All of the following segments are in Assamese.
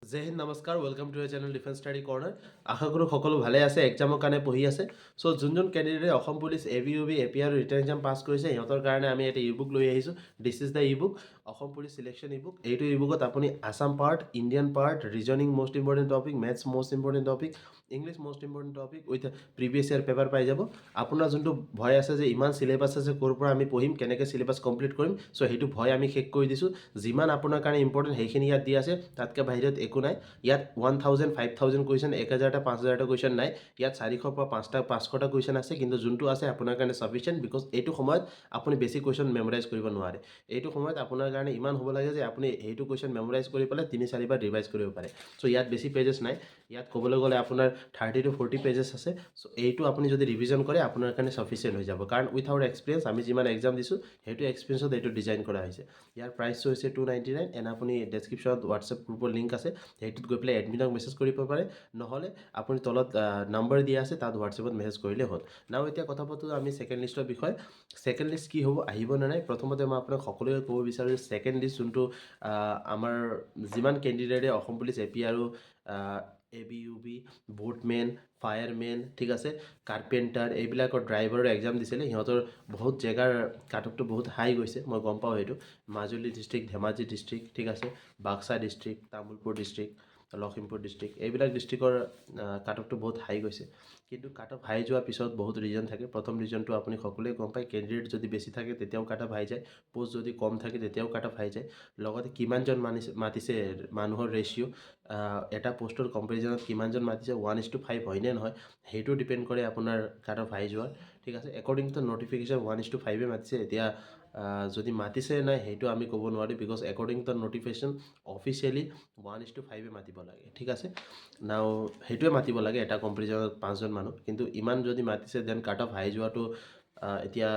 জয় হিন্দ নমস্কাৰ welcome to channel defence study corner আশা কৰোঁ সকলো ভালে আছে এক্সামৰ কাৰণে পঢ়ি আছে চ' যোনজন কেণ্ডিডেটে অসম পুলিচ ABUB APR আৰু ৰিটাৰ্ণ এক্সাম পাছ কৰিছে সিহঁতৰ কাৰণে আমি এটা ই বুক লৈ আহিছোঁ this is the E book Assam police selection E book এইটো ই বুকত আপুনি Assam part Indian part reasoning most important topic maths most important topic English most important topic with previous year paper পাই যাব আপোনাৰ যোনটো ভয় আছে যে ইমান চিলেবাছ আছে ক'ৰ পৰা আমি পঢ়িম কেনেকৈ চিলেবাছ কমপ্লিট কৰিম চ' সেইটো ভয় আমি শেষ কৰি দিছোঁ যিমান আপোনাৰ কাৰণে ইম্পৰ্টেণ্ট সেইখিনি ইয়াত দি আছে তাতকৈ বাহিৰত একো নাই ইয়াত 1000 5000 কুৱেশ্যন 1000টা 5000টা কুৱেশ্যন নাই ইয়াত 400 পৰা 500টা কুৱেশ্যন আছে কিন্তু যোনটো আছে আপোনাৰ কাৰণে চাফিচিয়েণ্ট বিকজ এইটো সময়ত আপুনি বেছি কুৱেশ্যন মেমৰাইজ কৰিব নোৱাৰে এইটো সময়ত আপোনাৰ কাৰণে ইমান হ'ব লাগে যে আপুনি এইটো কুৱেশ্যন মেমৰাইজ কৰি পেলাই 3-4 বাৰ ৰিভাইজ কৰিব পাৰে চ' ইয়াত বেছি পেজেছ নাই ইয়াত ক'বলৈ গ'লে আপোনাৰ 30 to 40 পেজেছ আছে চ' এইটো আপুনি যদি ৰিভিজন কৰে আপোনাৰ কাৰণে চাফিচিয়েণ্ট হৈ যাব কাৰণ উইথ আৱাৰ এক্সপিৰিয়েঞ্চ আমি যিমান এক্সাম দিছোঁ সেইটো এক্সপিৰিয়েঞ্চত এইটো ডিজাইন কৰা হৈছে ইয়াৰ প্ৰাইচটো হৈছে 299 এণ্ড আপুনি ডেছক্ৰিপশ্যনত হোৱাটছএপ গ্ৰুপৰ লিংক আছে সেইটোত গৈ পেলাই এডমিনক মেছেজ কৰিব পাৰে নহ'লে আপুনি তলত নম্বৰ দিয়া আছে তাত হোৱাটছএপত মেছেজ কৰিলে হ'ল নাও এতিয়া কথা পাতোঁ আমি ছেকেণ্ড লিষ্টৰ বিষয়ে ছেকেণ্ড লিষ্ট কি হ'ব আহিব নে নাই প্ৰথমতে মই আপোনাক সকলোৱে ক'ব বিচাৰোঁ যে ছেকেণ্ড লিষ্ট যোনটো আমাৰ যিমান কেণ্ডিডেটে অসম পুলিচ AP আৰু ABUB বোটমেন ফায়াৰমেন ঠিক আছে কাৰ্পেণ্টাৰ এইবিলাকৰ ড্ৰাইভাৰৰ এক্সাম দিছিলে সিহঁতৰ বহুত জেগাৰ কাটঅফটো বহুত হাই গৈছে মই গম পাওঁ সেইটো মাজুলী ডিষ্ট্ৰিক্ট ধেমাজি ডিষ্ট্ৰিক্ট ঠিক আছে Baksa district Tamulpur district Lakhimpur district এইবিলাক ডিষ্ট্ৰিক্টৰ কাটঅফটো বহুত হাই গৈছে কিন্তু কাটঅফ হাই যোৱাৰ পিছত বহুত ৰিজন থাকে প্ৰথম ৰিজনটো আপুনি সকলোৱে গম পায় কেণ্ডিডেট যদি বেছি থাকে তেতিয়াও কাটঅফ হাই যায় পোষ্ট যদি কম থাকে তেতিয়াও কাটঅফ হাই যায় লগতে কিমানজন মাতিছে মানুহৰ ৰেচিঅ' এটা পোষ্টৰ কম্পেৰিজনত কিমানজন মাতিছে 1:5 হয়নে নহয় সেইটো ডিপেণ্ড কৰে আপোনাৰ কাটঅফ হাই যোৱাৰ ঠিক আছে একৰ্ডিং টু নটিফিকেশ্যন 1:5 মাতিছে এতিয়া যদি মাতিছে নাই সেইটো আমি ক'ব নোৱাৰিম because according to notification officially 1:5 মাতিব লাগে ঠিক আছে নাও সেইটোৱে মাতিব লাগে এটা কম্পেৰিজনত 5জন মানুহ কিন্তু ইমান যদি মাতিছে দেন কাট অফ হাই যোৱাটো এতিয়া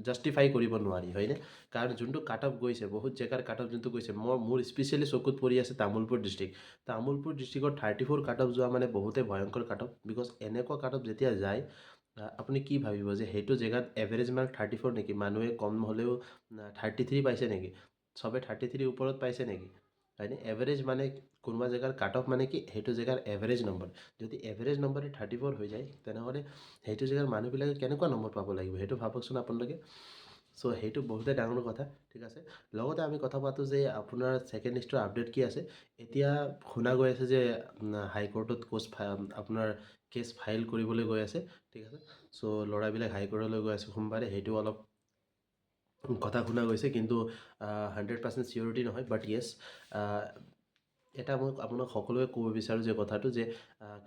জাষ্টিফাই কৰিব নোৱাৰি হয়নে কাৰণ যোনটো কাট অফ গৈছে বহুত জেগাৰ কাট অফ যোনটো গৈছে মোৰ স্পেচিয়েলি চকুত পৰি আছে তামুলপুৰ ডিষ্ট্ৰিক্টত 34 কাট অফ যোৱা মানে বহুতে ভয়ংকৰ কাট অফ বিকজ এনেকুৱা কাট অফ যেতিয়া যায় আপুনি কি ভাবিব যে সেইটো জেগাত এভাৰেজ মাৰ্ক 34 নেকি মানুহে কম হ'লেও 33 পাইছে নেকি চবে 33 ওপৰত পাইছে নেকি হয়নে এভাৰেজ মানে কোনোবা জেগাৰ কাট অফ মানে কি সেইটো জেগাৰ এভাৰেজ নম্বৰ যদি এভাৰেজ নম্বৰে 34 হৈ যায় তেনেহ'লে সেইটো জেগাৰ মানুহবিলাকে কেনেকুৱা নম্বৰ পাব লাগিব সেইটো ভাবকচোন আপোনালোকে চ' সেইটো বহুতে ডাঙৰ কথা ঠিক আছে লগতে আমি কথা পাতোঁ যে আপোনাৰ ছেকেণ্ড লিষ্টৰ আপডেট কি আছে এতিয়া শুনা গৈ আছে যে হাইকোৰ্টত আপোনাৰ কেছ ফাইল কৰিবলৈ গৈ আছে ঠিক আছে চ' ল'ৰাবিলাক হাইকোৰ্টলৈ গৈ আছে সোমবাৰে সেইটো অলপ কথা শুনা গৈছে কিন্তু 100% চিয়ৰিটি নহয় বাট য়েছ এটা মই আপোনাক সকলোৱে ক'ব বিচাৰোঁ যে কথাটো যে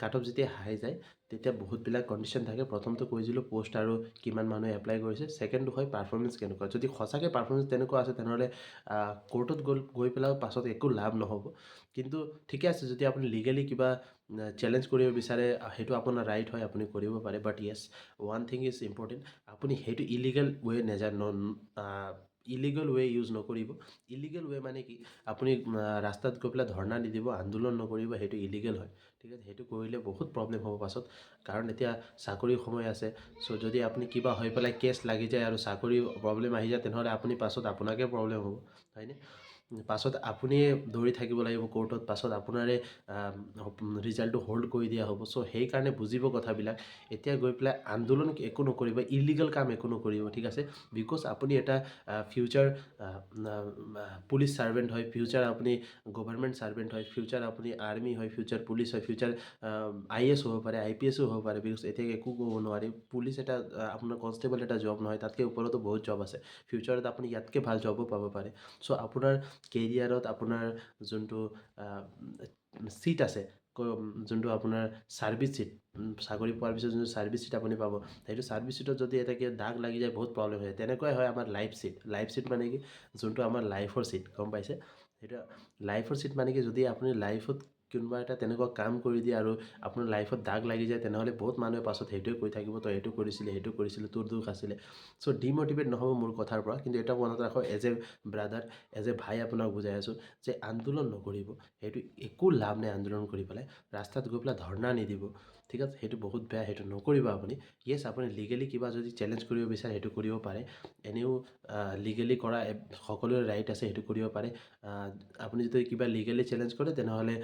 কাট অফ যেতিয়া হাই যায় তেতিয়া বহুতবিলাক কণ্ডিশ্যন থাকে প্ৰথমটো কৈছিলোঁ পোষ্ট আৰু কিমান মানুহে এপ্লাই কৰিছে ছেকেণ্ডটো হয় পাৰফৰ্মেঞ্চ কেনেকুৱা যদি সঁচাকৈ পাৰফৰ্মেঞ্চ তেনেকুৱা আছে তেনেহ'লে কোৰ্টত গৈ পেলাই পাছত একো লাভ নহ'ব কিন্তু ঠিকে আছে যদি আপুনি লিগেলি কিবা চেলেঞ্জ কৰিব বিচাৰে সেইটো আপোনাৰ ৰাইট হয় আপুনি কৰিব পাৰে বাট য়েছ ওৱান থিং ইজ ইম্পৰ্টেণ্ট আপুনি সেইটো ইলিগেল ৱে ইলিগেল ৱে ইউজ নকৰিব ইলিগেল ৱে মানে কি আপুনি ৰাস্তাত গৈ পেলাই ধৰ্ণা নিদিব আন্দোলন নকৰিব সেইটো ইলিগেল হয় ঠিক আছে সেইটো কৰিলে বহুত প্ৰব্লেম হ'ব পাছত কাৰণ এতিয়া চাকৰিৰ সময় আছে চ' যদি আপুনি কিবা হৈ পেলাই কেছ লাগি যায় আৰু চাকৰি প্ৰব্লেম আহি যায় তেনেহ'লে আপুনি পাছত আপোনাকে প্ৰব্লেম হ'ব হয়নে পাছত আপুনিয়ে দৌৰি থাকিব লাগিব কোৰ্টত পাছত আপোনাৰে ৰিজাল্টটো হ'ল্ড কৰি দিয়া হ'ব চ' সেইকাৰণে বুজিব কথাবিলাক এতিয়া গৈ পেলাই আন্দোলন একো নকৰিব ইলিগেল কাম একো নকৰিব ঠিক আছে বিকজ আপুনি এটা ফিউচাৰ পুলিচ ছাৰ্ভেণ্ট হয় ফিউচাৰ আপুনি গভৰ্ণমেণ্ট ছাৰ্ভেণ্ট হয় ফিউচাৰ আপুনি আৰ্মি হয় ফিউচাৰ পুলিচ হয় ফিউচাৰ IAS হ'ব পাৰে IPSও হ'ব পাৰে বিকজ এতিয়া একো ক'ব নোৱাৰি পুলিচ এটা আপোনাৰ কনষ্টেবল এটা জব নহয় তাতকৈ ওপৰতো বহুত জব আছে ফিউচাৰত আপুনি ইয়াতকৈ ভাল জবো পাব পাৰে চ' আপোনাৰ কেৰিয়াৰত আপোনাৰ যোনটো চিট আছে যোনটো আপোনাৰ ছাৰ্ভিচ চিট চাকৰি পোৱাৰ পিছত যোনটো ছাৰ্ভিচ চিট আপুনি পাব সেইটো ছাৰ্ভিচ চিটত যদি এটাকে দাগ লাগি যায় বহুত প্ৰব্লেম হয় তেনেকুৱাই হয় আমাৰ লাইফ চিট মানে কি যোনটো আমাৰ লাইফৰ চিট গম পাইছে সেইটো লাইফৰ চিট মানে কি যদি আপুনি লাইফত কোনোবা এটা তেনেকুৱা কাম কৰি দিয়ে আৰু আপোনাৰ লাইফত দাগ লাগি যায় তেনেহ'লে বহুত মানুহে পাছত সেইটোৱে কৈ থাকিব তই এইটো কৰিছিলে তোৰ দুখ আছিলে চ' ডিম'টিভেট নহ'ব মোৰ কথাৰ পৰা কিন্তু এটা মনত ৰাখক as a brother as a ভাই আপোনাক বুজাই আছোঁ যে আন্দোলন নকৰিব সেইটো একো লাভ নাই আন্দোলন কৰি পেলাই ৰাস্তাত গৈ পেলাই ধৰ্ণা নিদিব ঠিক আছে সেইটো বহুত বেয়া সেইটো নকৰিব আপুনি য়েছ আপুনি লিগেলি কিবা যদি চেলেঞ্জ কৰিব বিচাৰে সেইটো কৰিব পাৰে এনেও লিগেলি কৰা সকলোৰে ৰাইট আছে সেইটো কৰিব পাৰে আপুনি যদি কিবা লিগেলি চেলেঞ্জ কৰে তেনেহ'লে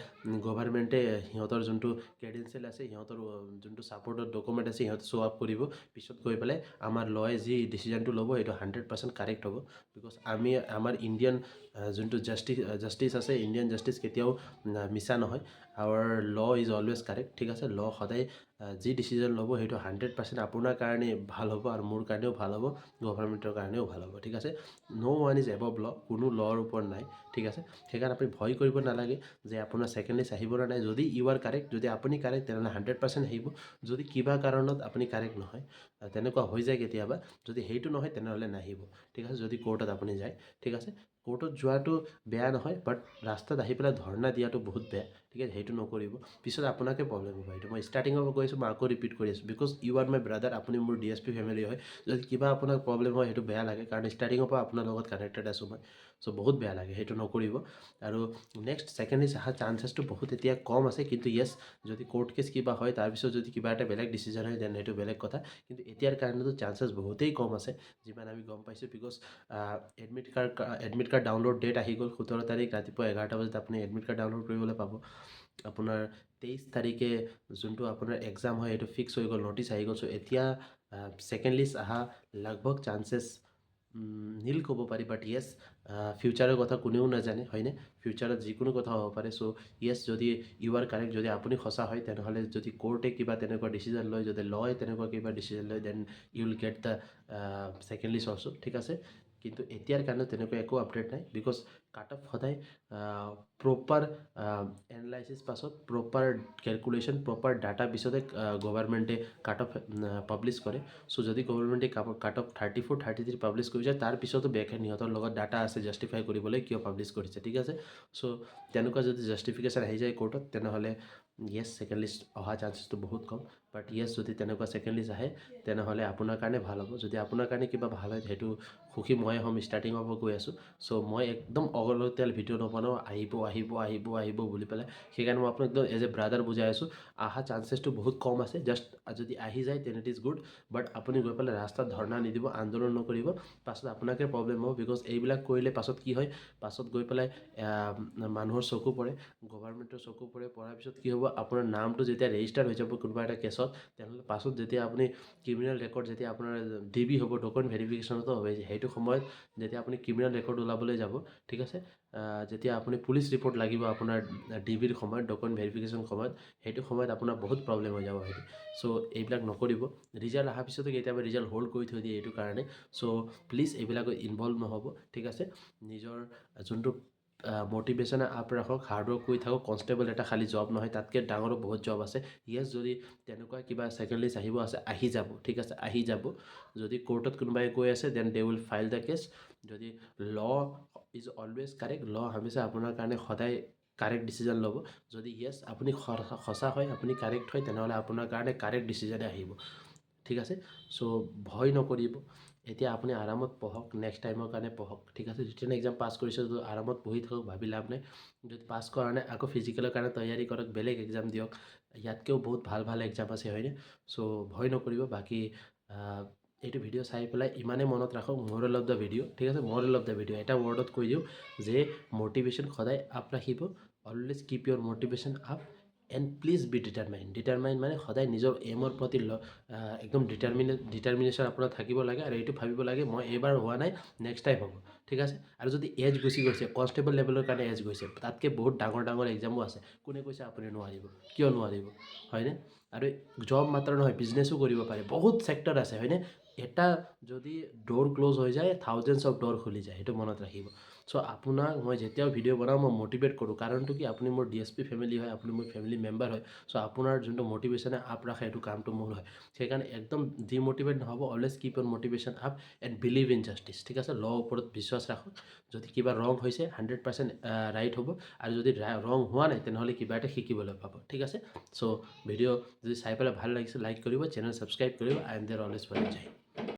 গভৰ্ণমেণ্টে সিহঁতৰ যোনটো ক্ৰেডেঞ্চিয়েল আছে সিহঁতৰ যোনটো ছাপৰ্টৰ ডকুমেণ্ট আছে সিহঁতে শ্ব' আপ কৰিব পিছত গৈ পেলাই আমাৰ লয়ে যি ডিচিজনটো ল'ব সেইটো 100% কাৰেক্ট হ'ব বিকজ আমাৰ ইণ্ডিয়ান যোনটো জাষ্টিছ আছে ইণ্ডিয়ান জাষ্টিছ কেতিয়াও মিছা নহয় hour law is always correct ঠিক আছে ল সদায় যি ডিচিজন ল'ব সেইটো 100% আপোনাৰ কাৰণে ভাল হ'ব আৰু মোৰ কাৰণেও ভাল হ'ব গভৰ্ণমেণ্টৰ কাৰণেও ভাল হ'ব ঠিক আছে ন' ওৱান ইজ এবভ ল কোনো ল'ৰ ওপৰত নাই ঠিক আছে সেইকাৰণে আপুনি ভয় কৰিব নালাগে যে আপোনাৰ ছেকেণ্ড লিষ্ট আহিব নে নাই যদি ইউ আৰ কাৰেক্ট যদি আপুনি কাৰেক্ট তেনেহ'লে 100% আহিব যদি কিবা কাৰণত আপুনি কাৰেক্ট নহয় তেনেকুৱা হৈ যায় কেতিয়াবা যদি সেইটো নহয় তেনেহ'লে নাহিব ঠিক আছে যদি কোৰ্টত আপুনি যায় ঠিক আছে কোৰ্টত যোৱাটো বেয়া নহয় বাট ৰাস্তাত আহি পেলাই ধৰ্ণা দিয়াটো বহুত বেয়া ঠিক আছে সেইটো নকৰিব পিছত আপোনাকে প্ৰব্লেম হ'ব এইটো মই ষ্টাৰ্টিঙৰ পৰা কৈ আছোঁ মই আকৌ ৰিপিট কৰি আছোঁ because you are my brother আপুনি মোৰ DSP ফেমিলি হয় যদি কিবা আপোনাৰ প্ৰব্লেম হয় সেইটো বেয়া লাগে কাৰণ ষ্টাৰ্টিঙৰ পৰা আপোনাৰ লগত কানেক্টেড আছোঁ মই চ' বহুত বেয়া লাগে সেইটো নকৰিব আৰু নেক্সট ছেকেণ্ড লিষ্ট অহা চান্সেছটো বহুত এতিয়া কম আছে কিন্তু য়েছ যদি কোৰ্ট কেছ কিবা হয় তাৰপিছত যদি কিবা এটা বেলেগ ডিচিজন হয় দেন সেইটো বেলেগ কথা কিন্তু এতিয়াৰ কাৰণেতো চান্সেছ বহুতেই কম আছে যিমান আমি গম পাইছোঁ because admit card download date আহি গ'ল 17 তাৰিখ ৰাতিপুৱা 11টা বজাত আপুনি এডমিট কাৰ্ড ডাউনলোড কৰিবলৈ পাব আপোনাৰ 23 তাৰিখে যোনটো আপোনাৰ এক্সাম হয় সেইটো ফিক্স হৈ গ'ল নটিচ আহি গ'ল চ' এতিয়া ছেকেণ্ড লিষ্ট অহা লগভগ চান্সেছ নীল ক'ব পাৰি বাট য়েছ ফিউচাৰৰ কথা কোনেও নাজানে হয়নে ফিউচাৰত যিকোনো কথা হ'ব পাৰে চ' য়েছ যদি ইউ আৰ কাৰেক্ট যদি আপুনি সঁচা হয় তেনেহ'লে যদি কোৰ্টে কিবা তেনেকুৱা ডিচিজন লয় যদি লয় তেনেকুৱা কিবা ডিচিজন লয় then you will get the second list also' ঠিক আছে কিন্তু এতিয়াৰ কাৰণে তেনেকুৱা একো আপডেট নাই বিকজ কাট অফ সদায় প্ৰপাৰ এনালাইচিছ পাছত প্ৰপাৰ কেলকুলেশ্যন প্ৰপাৰ ডাটা পিছতে গভৰ্ণমেণ্টে কাট অফ পাব্লিছ কৰে চ' যদি গভৰ্ণমেণ্টে কাট অফ 34 33 পাব্লিছ কৰিছে তাৰপিছতো বেকহেণ্ড সিহঁতৰ লগত ডাটা আছে জাষ্টিফাই কৰিবলৈ কিয় পাব্লিছ কৰিছে ঠিক আছে চ' তেনেকুৱা যদি জাষ্টিফিকেশ্যন আহি যায় কোৰ্টত তেনেহ'লে য়েছ ছেকেণ্ড লিষ্ট অহা চান্সেছটো বহুত কম বাট য়েছ যদি তেনেকুৱা ছেকেণ্ড লিষ্ট আহে তেনেহ'লে আপোনাৰ কাৰণে ভাল হ'ব যদি আপোনাৰ কাৰণে কিবা ভাল হয় সেইটো সুখী মই হ'ম ষ্টাৰ্টিঙৰ পৰা কৈ আছোঁ চ' মই একদম অগলতিয়াল ভিডিঅ' নবনাওঁ আহিব বুলি পেলাই সেইকাৰণে মই আপোনাক একদম এজ এ ব্ৰাদাৰ বুজাই আছোঁ অহা চান্সেছটো বহুত কম আছে জাষ্ট যদি আহি যায় তেন ইট ইজ গুড বাট আপুনি গৈ পেলাই ৰাস্তাত ধৰ্ণা নিদিব আন্দোলন নকৰিব পাছত আপোনাকে প্ৰব্লেম হ'ব বিকজ এইবিলাক কৰিলে পাছত কি হয় পাছত গৈ পেলাই মানুহৰ চকু পৰে গভৰ্ণমেণ্টৰ চকু পৰাৰ পিছত কি হ'ব আপোনাৰ নামটো যেতিয়া ৰেজিষ্টাৰ হৈ যাব কোনোবা এটা কেছত তেনেহ'লে পাছত যেতিয়া আপুনি ক্ৰিমিনেল ৰেকৰ্ড যেতিয়া আপোনাৰ DB হ'ব ডকুমেণ্ট ভেৰিফিকেশ্যনতো হ'ব সেইটো সময়ত যেতিয়া আপুনি ক্ৰিমিনেল ৰেকৰ্ড ওলাবলৈ যাব ঠিক আছে যেতিয়া আপুনি পুলিচ ৰিপৰ্ট লাগিব আপোনাৰ DBৰ সময়ত ডকুমেণ্ট ভেৰিফিকেশ্যন সময়ত সেইটো সময়ত আপোনাৰ বহুত প্ৰব্লেম হৈ যাব সেইটো চ' এইবিলাক নকৰিব ৰিজাল্ট অহাৰ পিছতো কেতিয়াবা ৰিজাল্ট হোল্ড কৰি থৈ দিয়ে এইটো কাৰণে চ' প্লিজ এইবিলাকত ইনভল্ভ নহ'ব ঠিক আছে নিজৰ যোনটো মটিভেশ্যনে আপ ৰাখক হাৰ্ডৱৰ্ক কৰি থাকক কনষ্টেবল এটা খালী জব নহয় তাতকৈ ডাঙৰো বহুত জব আছে য়েছ যদি তেনেকুৱা কিবা ছেকেণ্ড লিষ্ট আহিব আছে আহি যাব ঠিক আছে আহি যাব যদি কোৰ্টত কোনোবাই কৈ আছে then they will file the case যদি ল ইজ অলৱেজ কাৰেক্ট ল হামেশা আপোনাৰ কাৰণে সদায় কাৰেক্ট ডিচিজন ল'ব যদি য়েছ আপুনি সঁচা হয় আপুনি কাৰেক্ট হয় তেনেহ'লে আপোনাৰ কাৰণে কাৰেক্ট ডিচিজনে আহিব ঠিক আছে চ' ভয় নকৰিব এতিয়া আপুনি আৰামত পঢ়ক নেক্সট টাইমৰ কাৰণে পঢ়ক ঠিক আছে ৰিটেন এক্সাম পাছ কৰিছে যদি আৰামত পঢ়ি থাকক ভাবি লাভ নাই যদি পাছ কৰা নাই আকৌ ফিজিকেলৰ কাৰণে তৈয়াৰী কৰক বেলেগ এক্সাম দিয়ক ইয়াতকৈও বহুত ভাল এক্সাম আছে হয়নে চ' ভয় নকৰিব বাকী এইটো ভিডিঅ' চাই পেলাই ইমানেই মনত ৰাখক ম'ৰেল অফ দ্য ভিডিঅ' ঠিক আছে ম'ৰেল অফ দ্য ভিডিঅ' এটা ৱৰ্ডত কৈ দিওঁ যে মটিভেশ্যন সদায় আপ ৰাখিব always keep your motivation up and please be determine মানে সদায় নিজৰ এইমৰ প্ৰতি একদম ডিটাৰমিনেশ্যন আপোনাৰ থাকিব লাগে আৰু এইটো ভাবিব লাগে মই এইবাৰ হোৱা নাই নেক্সট টাইম হ'ব ঠিক আছে আৰু যদি এজ গুচি গৈছে কনষ্টেবল লেভেলৰ কাৰণে এজ গৈছে তাতকৈ বহুত ডাঙৰ এক্সামো আছে কোনে কৈছে আপুনি নোৱাৰিব কিয় নোৱাৰিব হয়নে আৰু জব মাত্ৰ নহয় বিজনেছো কৰিব পাৰে বহুত ছেক্টৰ আছে হয়নে এটা যদি ড'ৰ ক্ল'জ হৈ যায় থাউজেণ্ডছ অফ ড'ৰ খুলি যায় সেইটো মনত ৰাখিব চ' আপোনাক মই যেতিয়াও ভিডিঅ' বনাওঁ মই মটিভেট কৰোঁ কাৰণটো কি আপুনি মোৰ DSP ফেমিলি হয় আপুনি মোৰ ফেমিলি মেম্বাৰ হয় চ' আপোনাৰ যোনটো মটিভেশ্যনে আপ ৰাখে সেইটো কামটো মোৰ হয় সেইকাৰণে একদম ডিমটিভেট নহ'ব always keep your motivation up and believe in justice ঠিক আছে ল ওপৰত বিশ্বাস ৰাখক যদি কিবা ৰং হৈছে 100% ৰাইট হ'ব আৰু যদি ৰং হোৱা নাই তেনেহ'লে কিবা এটা শিকিবলৈ পাব ঠিক আছে চ' ভিডিঅ' যদি চাই পেলাই ভাল লাগিছে লাইক কৰিব চেনেল ছাবস্ক্ৰাইব কৰিব I am there always for you Jay